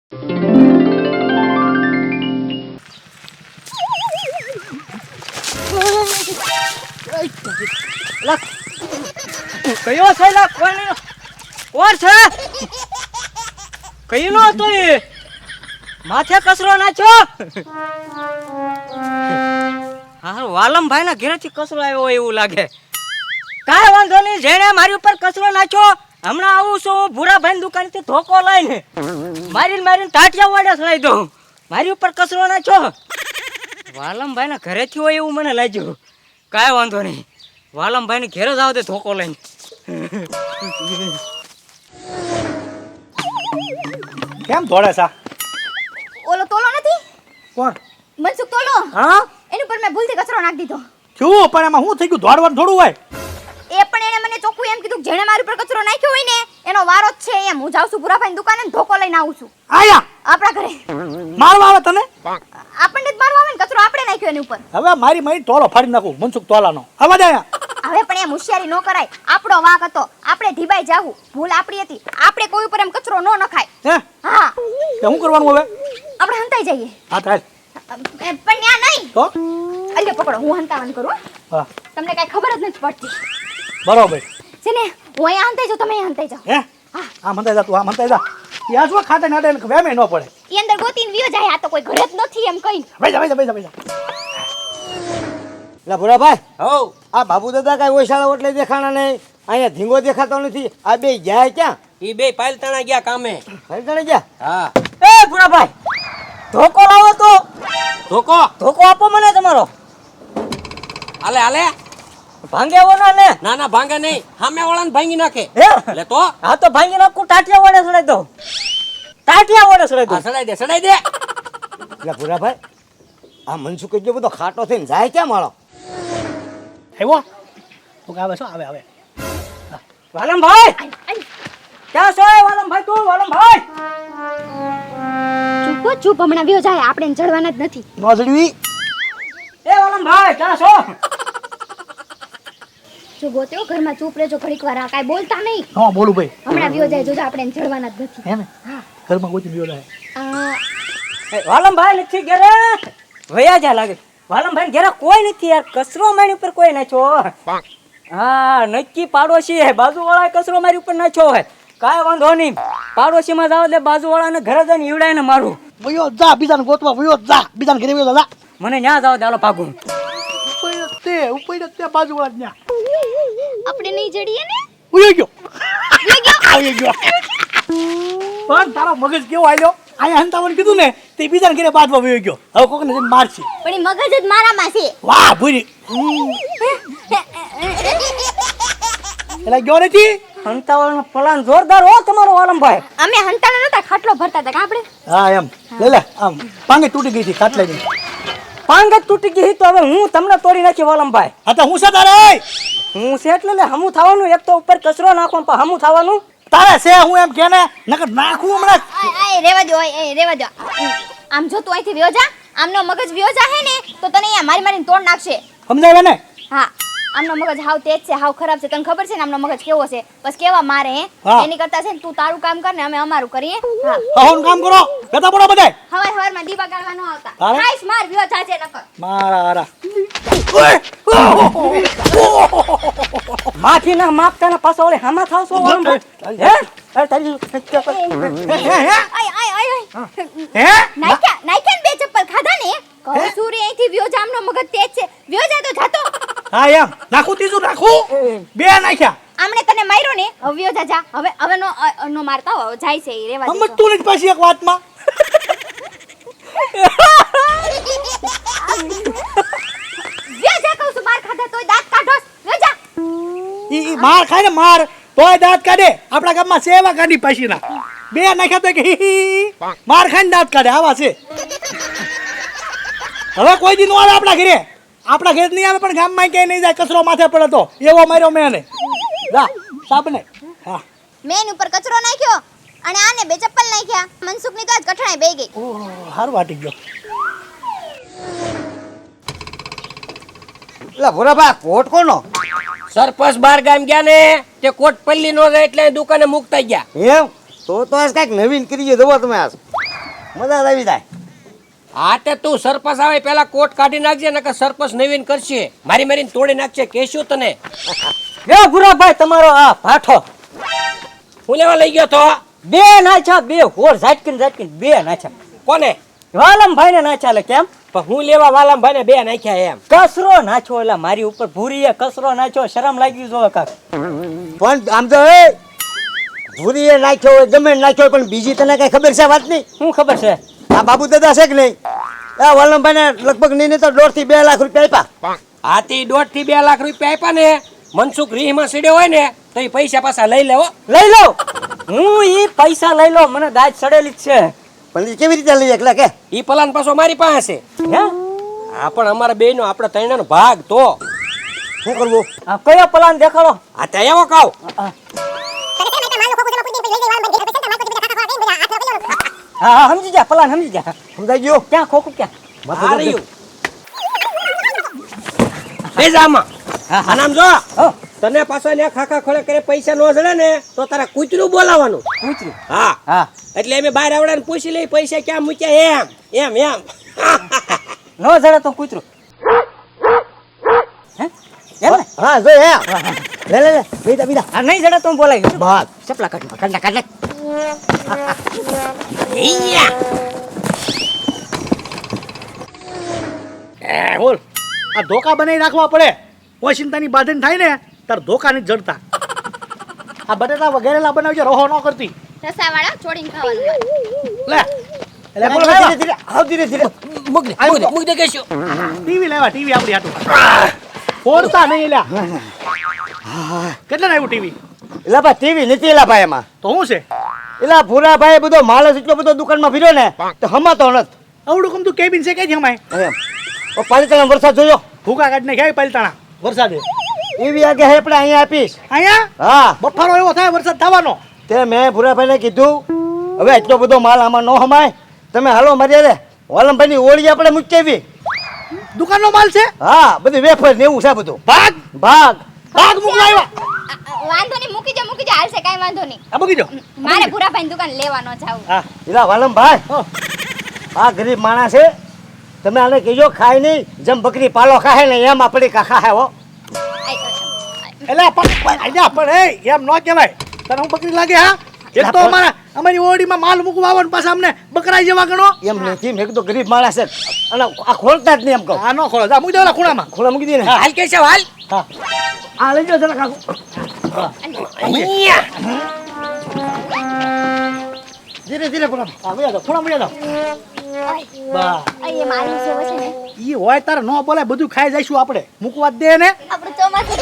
કયો છે લા? કોણ છે? કઈ નો હતો એ? માથે કચરો નાખ્યો? હા, વાલમભાઈ ના ઘરેથી કચરો આવ્યો એવું લાગે. કાંઈ વાંધો નહીં, જેણે મારી ઉપર કચરો નાખ્યો હમણાં આવું છું હું ભૂરાભાઈ દુકાન થી ધોકો લઈને મારીને ટાટિયા વાડે સડાઈ દઉં. મારી ઉપર કચરો નાખ્યો વાલમભાઈ ના ઘરેથી હોય એવું મને લાગ્યું. કાંઈ વાંધો નહીં, વાલમભાઈ ને ઘેર જ આવ દે ધોકો લઈને. કેમ દોડે છે? ઓલો તોલો નથી? કોણ? મનસુખ તોલો. હા, એની ઉપર મેં ભૂલથી કચરો નાખી દીધો. શું પણ એમાં શું થઈ ગયું? દોડવાનું થોડું હોય. એ પણ એને મને ચોખ્ખું એમ કીધું જેણે મારી ઉપર કચરો નાખ્યો હોય ને એનો વારો જ છે. એમ હું જાઉં છું ભૂરાભાઈ દુકાને ને ધોકો લઈને આવું છું. આયા આપણા ઘરે મારવા આવે તને? આપણને જ મારવા આવે ને, કચરો આપણે નાખ્યો એની ઉપર. હવે મારી ટોલો ફાડી નાખું મનસુખ તોલાનો. અવાજ આયા? હવે પણ એમ હોશિયારી ન કરાય. આપણો વાંક હતો, આપણે ઢીબાઈ જાવું, ભૂલ આપણી હતી. આપણે કોઈ ઉપર એમ કચરો ન નખાય. હે? હા, શું કરવાનું હવે? આપણે હંતાઈ જઈએ. હા ચાલ. પણ ત્યાં નહીં. તો અલ્યો પકડો, હું હંતાવાનું કરું. હા, તમને કઈ ખબર જ નથી પડતી બરોબર છે ને. હું અહીંયા હંતાઈ જાઉં, તમે અહીંયા હંતાઈ જાઓ. હે? આમ હંતાઈ જા તું, આમ હંતાઈ જા. યા જો ખાતે નાટે વેમે ન પડે. ઈ અંદર ગોતીને વિયો જાય. આ તો કોઈ ઘરે જ નથી એમ કઈ. ભાઈ જા. લા ભૂરાભાઈ, હો, આ બાબુ દાદા કઈ ઓછાળા ઓટલે દેખાણા નહીં, અહીંયા ધીંગો દેખાતો નથી. આ બે ગયા ક્યાં? ઈ બે પાલતાણા ગયા કામે. હરદણે ગયા? હા. એ ભૂરાભાઈ, ધોકો લાવો તો. ધોકો આપો મને તમારો. હાલે ભાંગે ઓના ને? ના ભાંગે નહીં, સામે વાળાને ભાંગી નાખે. હે? એટલે તો હા તો ભાંગી નાખું, ટાટિયા વડે સડાઈ દઉં. ટાટિયા વડે સડાઈ દઉં. સડાઈ દે. લા ભૂરાભાઈ, આ મનસુખ જો બધો ખાટો થઈને જાય ક્યાં માળો? આવ્યો? તું આવે છો? આવે. વાલમભાઈ, ક્યાં છો વાલમભાઈ? તું વાલમભાઈ? ચૂપ હમણાં વિયો જાય. આપણે ચડવાના જ નથી. નોજડવી એ વાલમભાઈ, ક્યાં છો? જો ગોત્યો ઘરમાં ચૂપ રહેજો ઘડીક વાર. આ કાંઈ બોલતા નહીં. હા બોલું ભાઈ. હમણાં વિયો જાય. જોજો આપણે ચડવાના જ નથી. હે ને? ઘરમાં કોઈ વિયો લાય. આ વાલમભાઈ નથી ઘરે, વયા જા લાગે. વાલમભાઈ ઘરે કોઈ નથી યાર. કચરો મારી ઉપર કોઈ નાખ્યો. હા, નક્કી પાડોશી હે. બાજુવાળાએ કચરો મારી ઉપર નાખ્યો હોય. કાંઈ વાંધો નહીં, પાડોશીમાં જાવ એટલે બાજુવાળાને ઘરે જઈને ઈવડાઈને મારું. વયો જા, બીજાને ગોતવા વયો જા. બીજાને ઘરે વયો જા. મને ન્યા જાવ ચાલો ભાગું. ઉપર તે બાજુવાળા ન્યા. આપણે નહીં જડીએ ને. ઉયો ગયો. પણ તારો મગજ કેવો આલ્યો? આયા હંતાવન કીધું ને તે બીજાને ઘરે બાજવા વયો ગયો. હવે કોકને જઈને મારશે. પણ ઈ મગજ જ મારામાં છે. વાહ ભૂરી. એલા ગયો નથી? હંતાવળનો પ્લાન જોરદાર હો તમારો વાલમભાઈ. અમે હંતાણા નતા, ખાટલો ભરતા હતા આપણે. હા એમ. લે આમ પાંગે તૂટી ગઈ હતી ખાટલાની. પાંગત તૂટી ગઈ તો હવે હું તમને તોડી નાખી વાલમભાઈ. હા તો હું છે તારે? હું છે એટલે હમું થવાનું. એક તો ઉપર કચરો નાખો પણ હમું થવાનું. તારે છે હું એમ કે ને નકર નાખું હમણાં. આય રેવા દો, રેવા દો. આમ જો તું અહીંથી વિયો જા. આમનો મગજ વિયો જા હે ને તો તને અહીંયા મારીને તોડ નાખશે. સમજાવે ને? હા, આમનો મગજ હાવ તેજ છે, હાવ ખરાબ છે. તને ખબર છે ને આમનો મગજ કેવો છે? બસ કેવા મારે હે. હા. એની કરતા છે ને તું તારું કામ કર ને અમે અમારું કરીએ. હા, આવું કામ કરો. બેટા પડો બધાય. હવારમાં દીવા ગાળવા ન આવતા. તારે? ખાઈશ માર વિયો જાજે નકર. મારા માથી ના માપતા ને પાછો ઓલે હામાં થાવ છો વાલમભાઈ. હે? અરે તારી આય હે નાખ્યા ને બે ચપ્પલ ખાધા ને. કહું સૂર્ય અહીંથી વિયો જા. આમનો મગજ તેજ છે. વિયો જા તો જાતો. હા એમ નાખું ત્રીજું નાખું. બે નાખ્યા. આમણે તને માર્યો ને હવે વિયો જા જા. હવે નો મારતા હો. જાય છે ઈ રેવા દે. સમજતું નથી પાછી એક વાતમાં. વિયો જા કહું છું. માર ખાધા તોય દાંત કાઢોસ. વિયો જા. ઈ માર ખાય ને માર તોય દાંત કાઢે. આપણા ગામમાં સેવા કાઢી પાછી ના. બે નાખ્યા તો કે માર ખાઈને દાંત કાઢે. આવા છે. હવે કોઈ દી નો આવે આપણા ઘરે. આપણા ઘરે નહીં આવે પણ ગામમાં ક્યાંય નહીં જાય. કચરો માથે પડે તો એવો માર્યો મેં એને. જા સાબને. હા મેં એની ઉપર કચરો નાખ્યો અને આને બે ચપ્પલ નાખ્યા. મનસુખની તો આજ કઠણાઈ બેહી ગઈ. ઓહ હારું વાટી ગયો. લા ભૂરાભાઈ, કોટ કોનો? સરપંચ બાર ગામ ગયા ને તે કોટ પલ્લી નો જાય એટલે દુકાને મુકતા ગયા. એમ તો આજ કઈક નવીન કરીએ. જવો તમે આજ મજા જ આવી જાય. આ તે તું સરપંચ આવે પેલા કોટ કાઢી નાખજે નકર સરપંચ નવીન કરશે મારી મારીને તોડી નાખશે કેશું તને એ ભૂરાભાઈ તમારો આ ભાઠો હું લેવા લઈ ગયો તો બે નાચા બે હોર ઝાટકીને બે નાચા કોને વાલમભાઈ ને નાચા લે કેમ પણ હું લેવા વાલામભાઈ ને બે નાખ્યા એમ કસરો નાચો એટલે મારી ઉપર ભૂરીએ કસરો નાચો શરમ લાગી જો કાક પણ આમ તો એ ભૂરીએ નાખ્યો હોય ગમે એને નાખ્યો હોય, પણ બીજી તને કઈ ખબર છે વાત નહીં? શું ખબર છે આ બાબુ દાદા છે કે નહીં? આ વલ્લભભાઈને લગભગ નહીં તો 1.5 થી 2 લાખ રૂપિયા આપ્યા. આથી 1.5 થી 2 લાખ રૂપિયા આપ્યા ને મનસુખ રીહમાં સીડ્યો હોય ને તો એ પૈસા પાછા લઈ લેવો લઈ લો હું ઈ પૈસા લઈ લો મને દાજ સડેલી જ છે પણ એ કેવી રીતે લઈ એકલા કે? ઈ પલાન પાછો મારી પાસે છે હે આ પણ અમારા બેયનો આપણે ત્રણેયનો ભાગ તો શું કરવું? આ કયો પ્લાન દેખાડો આ તે એવો કહું હા સમજી જા પ્લાન સમજી જા સમજાઈ ગયું? ક્યાં ખોખું ક્યાં આ રહ્યું બે જામાં આ નામ જો હા તને પાછો ને ખાખા ખોળે કરે પૈસા નો જડે ને તો તારા કૂતરું બોલાવાનું પૂછ્યું હા હા એટલે અમે બહાર આવડાને પૂછી લઈ પૈસા ક્યાં મૂક્યા એમ એમ નો જડે તો કૂતરું હે એમ ને હા જો હે લે બીજા બીજા આ નહીં જડે તો હું બોલાવી દઉં બસ ચપલા કાઢ બોલ આ ધોકા બનાવી નાખવા પડે ઓશિંતાની બાંધણી થાય ને તાર ધોકા નહીં જડતા આ બટેટા વગેરેલા બનાવજો રોહો ન કરતી રસાવાળા છોડીને ખાવાનું લે એટલે બોલો ધીરે ધીરે આવ ધીરે ધીરે મૂક દે કહેશું ટીવી લેવા ટીવી આપણી હાટું ફોડતા નહીં લ્યા કેટલા આવ્યું ટીવી એલા ભાઈ ટીવી નથી એલા ભાઈ એમાં તો શું છે એલા ભૂરા ભાઈ બધો માલ જ એટલો બધો દુકાનમાં ફર્યો ને તો હમાતો નથી આવડું કમ તું કેબિન છે કે જમાય એમ ઓ પાલિતાણા વરસાદ જોયો ભૂકા કાઢને ક્યાંય પલતાણા વરસાદે એવી આગે હે આપણે અહીંયા આપીશ અહીંયા હા બફારો એવો થાય વરસાદ થવાનો તે મેં ભૂરાભાઈને કીધું હવે એટલો બધો માલ આમાં ન હમાય તમે હાલો મારી રે વાલમભાઈની ઓળી આપણે મૂકી આવી દુકાનનો માલ છે હા બધું વેફર ને એવું છે બધું ભાગ ભાગ ભાગ મોકલાવ્યા વાંધો નહીં મૂકી દે હાલશે કાંઈ વાંધો નહીં આ મૂકી દો મારે ભૂરાભાઈ દુકાન લેવાનો જાવ હા એલા વાલમભાઈ હો. આ ગરીબ માણસ છે તમે આને કહેજો ખાય નહીં જેમ બકરી પાલો ખાય ને એમ આપણી કાખા હે હો એટલે પણ એ એમ ન કહેવાય તને હું બકરી લાગે હા એક તો અમારી ઓડીમાં માલ મૂકવા આવવાનું પાછા અમને બકરાઈ જેવા ગણો એમ નથી મેં કીધું ગરીબ માણસ છે અને આ ખોલતા જ નહીં એમ કહું આ નો ખોળો જા મૂકી દો ખૂણામાં ખોલા મૂકી દે ને હાલ કેશવ હાલ હા આ લઈ જાઓ જરા કાકુ ધીરે ધીરે બોલા હા મૂકી દો ખૂણા મૂકી દો બા એ મારું સેવો છે ને ઈ હોય તારે ન બોલાય બધું ખાઈ જઈશું આપણે મૂકવા જ દે ને આપણું ચોમાસું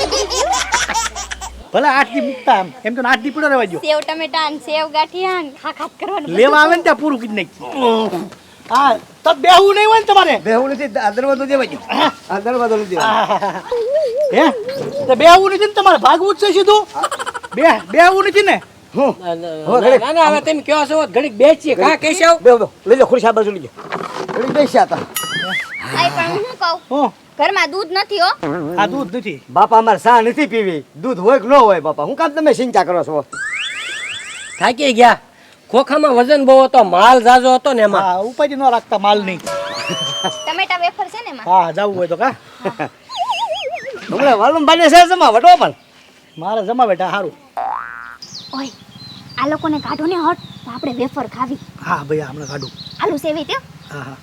ભલે 8 દી મૂકતા એમ તો 8 દી પડ્યો રહેવા દો સેવ ટમેટા ને સેવ ગાંઠિયા ને ખાખાત કરવાનું લેવા આવે ને ત્યાં પૂરું કીધું નાખી હા તો બેહવું નહીં હોય ને તમારે બેહું નથી આ દરવાજો દેવા દો આ દરવાજો નથી દેવા હે તો બેહવું નથી ને તમારે ભાગવું જ છે સીધું બેહવું નથી ને હું ના ના હવે તમે કયો છો ઘડીક બેસીએ કા કેશવ બેહો બેહો લઈ લો ખુરશી આ બાજુ લઈ લો ઘડી બેસ્યા હતા આઈ પણ હું કહું હું ઘરમાં દૂધ નથી હો આ દૂધ નથી બાપા અમારે શા નથી પીવી દૂધ હોય કે ન હોય બાપા હું કામ તમે ચિંતા કરો છો થાકી ગયા ખોખામાં વજન બહુ હતો માલ જાજો હતો ને એમાં હા ઉપાજી ન રાખતા માલ નહીં ટમેટા વેફર છે ને એમાં હા જવું હોય તો કા હમણાં વાલમભાઈને છે જમા વટો પણ મારે જમા બેટા સારું ઓય આ લોકોને કાઢો ને હટ તો આપણે વેફર ખાવી હા ભાઈ હમણાં કાઢું આલુ સેવી તે હા હા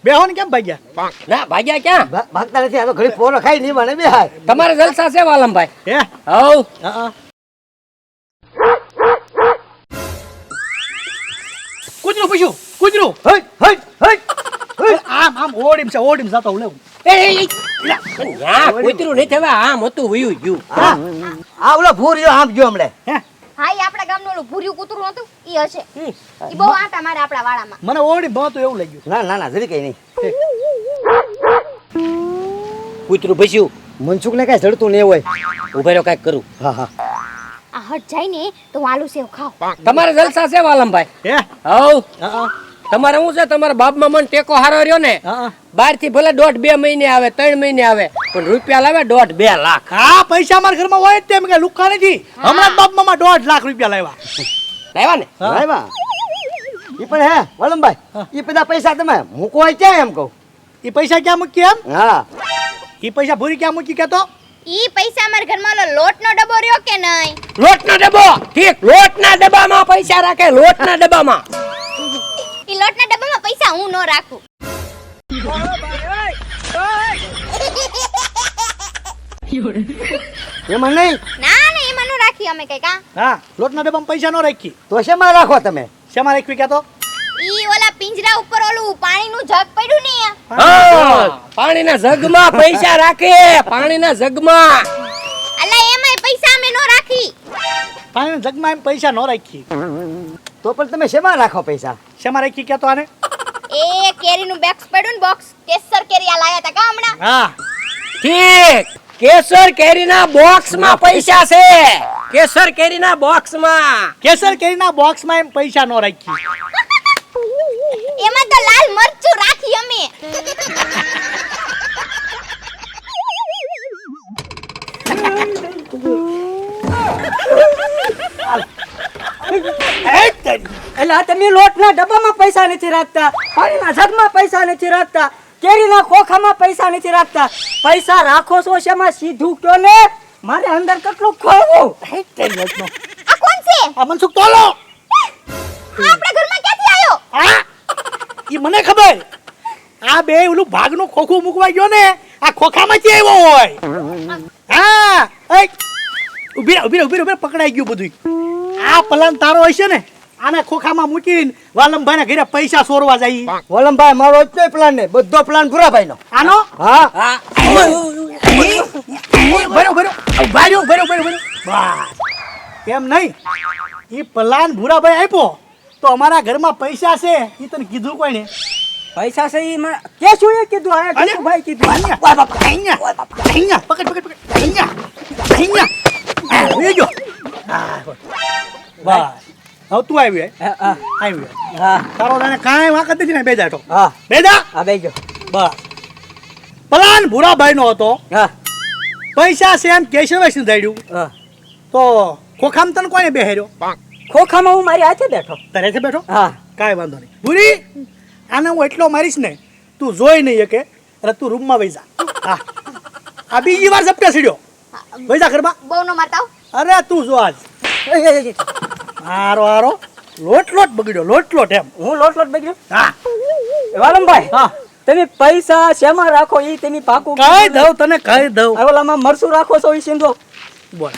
બેહો ને કેમ ભાગ્યા ના ભાગ્યા ક્યાં ભાગતા નથી આ તો ઘડી પોરો ખાઈ નહીં મને બે હાય તમારે જલસા છે વાલમભાઈ હે હવ હા કૂતરું પૂછ્યું કૂતરું હઈ હઈ હઈ આમ ઓડીમ જાતો હું લેવું ન્યા કૂતરું નહીં થવા આમ હતું વયું ગયું હા આ ઓલો ભૂરિયો આમ ગયો હમણે હે હા ઈ આપણા ગામનું ઓલું ભૂર્યું કૂતરું હતું ઈ હશે ઈ બહુ આટા મારે આપણા વાડામાં મને ઓડીમ ભાવતું એવું લાગ્યું ના ના ના જરી કઈ નહીં કૂતરું ભસ્યું મનસુખ ને કઈ જડતું નહીં હોય ઉભા રહ્યો કાંઈક કરું હા હા આ હટ જાય ને તો હું આલુ સેવ ખાવ તમારે જલસા છે વાલમભાઈ હે હવ હા તમારે શું છે તમારા બાપમાં મને ટેકો હારો રહ્યો ને હા બહાર થી ભલે 1.5-2 મહિને આવે 3 મહિને આવે પણ રૂપિયા લાવે 1.5-2 લાખ હા પૈસા મારા ઘરમાં હોય જ તેમ કે લુકા નથી હમણાં જ બાપ મામા 1.5 લાખ રૂપિયા લાવ્યા લાવ્યા ને લાવ્યા ઈ પણ હે વલમભાઈ ઈ બધા પૈસા તમે મૂકો હોય ક્યાં એમ કહું? એ પૈસા ક્યાં મૂકી એમ? હા એ પૈસા ભૂરી ક્યાં મૂકી કેતો? ઈ પૈસા અમારા ઘરમાં ઓલો લોટનો ડબ્બો રહ્યો કે નહીં? લોટનો ડબ્બો ઠીક, લોટના ડબ્બામાં પૈસા રાખે, લોટના ડબ્બામાં. ઈ લોટના ડબ્બામાં પૈસા હું ન રાખું. એમાં નહીં ના ના એમાં ન રાખી અમે કઈ કા. હા, લોટના ડબ્બામાં પૈસા ન રાખી. તો શેમાં રાખો તમે? શેમાં રાખવી કેતો? ઈ ઓલા પિંજરા ઉપર ઓલું પાણીનું જગ પડ્યું ને હા, પાણીના જગમાં પૈસા રાખે, પાણીના જગમાં. અલા એમાંય પૈસા અમે ન રાખી. પાણીના જગમાં એમ પૈસા ન રાખી. તો પણ તમે શેમાં રાખો પૈસા? શેમાં રાખી કેતો આને? એ કેરીનું બોક્સ પડ્યું ને બોક્સ કેસર કેરી આ લાયા તા કા હમણાં. હા, ઠીક, કેસર કેરીના બોક્સમાં પૈસા છે, કેસર કેરીના બોક્સમાં. કેસર કેરીના બોક્સમાં એમ પૈસા ન રાખી. એમાં તો લાલ મરચું રાખી અમે. એટલે આ તમે લોટના ડબ્બામાં પૈસા નથી રાખતા, પાણીના જગમાં પૈસા નથી રાખતા, કેરીના ખોખામાં પૈસા નથી રાખતા. પૈસા રાખો છો શેમાં સીધું કયો ને, મારે અંદર કેટલું ખોવું. આ કોણ છે? આ મનસુખ તોલો. આ આપણા ઘરમાં ક્યાંથી આવ્યો? હા, ઈ મને ખબર. આ બે ઓલું ભાગનું ખોખું મૂકવા ગયો ને, આ ખોખામાંથી આવ્યો હોય. હા, એ ઉભી પકડાઈ ગયું બધું. આ પલાન તારો હશે ને, આને ખોખામાં મૂકીને વાલમભાઈના ઘરે પૈસા ચોરવા જાય. વલમભાઈ મારો જ પ્લાન ને બધો પ્લાન ભૂરાભાઈ નો. આનો હા હા, ભર્યો. બસ એમ નહીં, ઈ પલાન ભૂરાભાઈ આપ્યો તો અમારા ઘરમાં પૈસા છે. ઈ તને કીધું કોઈને? પૈસા છે ઈ મને કે શું એ કીધું, આ કીધું ભાઈ કીધું. અહીંયા પકડ. અહીંયા આવી ગયો. હા, બસ હવે તું આવ્યો હે? હા, હા, આવ્યો. હા, તારો તને કાંઈ વાંક જ નથી ને? બેજા તો હા, બેજા. આ બેજો. બસ પલાન ભૂરાભાઈ નો હતો. હા, પૈસા છે એમ કેશવે સિંધાડ્યું હા. તો ખોખામ તને કોને બેહાર્યો? ખોખામાં હું મારી હાથે બેઠો. તારે છે બેઠો? હા, કાંઈ વાંધો નહીં. ભૂરી આને હું એટલો મારીશ ને તું જોઈ નહીં શકે, એટલે તું રૂમમાં વહી જા. હા, આ બીજી વાર ઝપટે સીડ્યો. વહી જા ઘરમાં. બહુ નો મારતા હો. અરે તું જો આજ હારો લોટ બગડ્યો એમ. હું લોટ બગડ્યો. હા વાલમભાઈ, હા, તમે પૈસા શેમાં રાખો ઈ તમે પાકું કહી દઉં તને, કહી દઉં. આ ઓલામાં મરસું રાખો છો ઈ સિંધો. બોલ.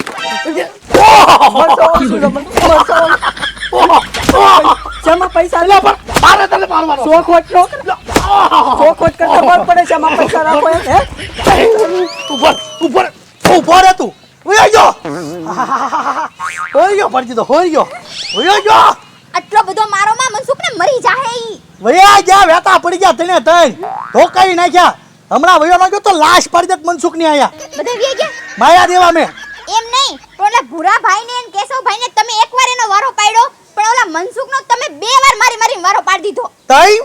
શેમાં પૈસા એટલે પણ મારે તને મારવાનો. ચોખવટ કરતા બર પડે છે એમાં પૈસા રાખો એમ, હે? ઉભો રે તું. હોઈ ગયો ભરજી તો હોઈ ગયો. આટલો બધો મારો માં મનસુખ ને મરી જાહે ઈ. વયા ગયા, વેતા પડી ગયા તને તઈ ધોકાઈ નાખ્યા. હમણાં વયો લાગ્યો તો લાશ પડી જત મનસુખ ની આયા. બધા વી ગયા. માયા દેવા મેં. એમ નહીં તો ઓલા ભૂરા ભાઈ ને અને કેશવ ભાઈ ને તમે એકવાર એનો વારો પાડ્યો, પણ ઓલા મનસુખ નો તમે બે વાર મારી વારો પાડી દીધો. તઈ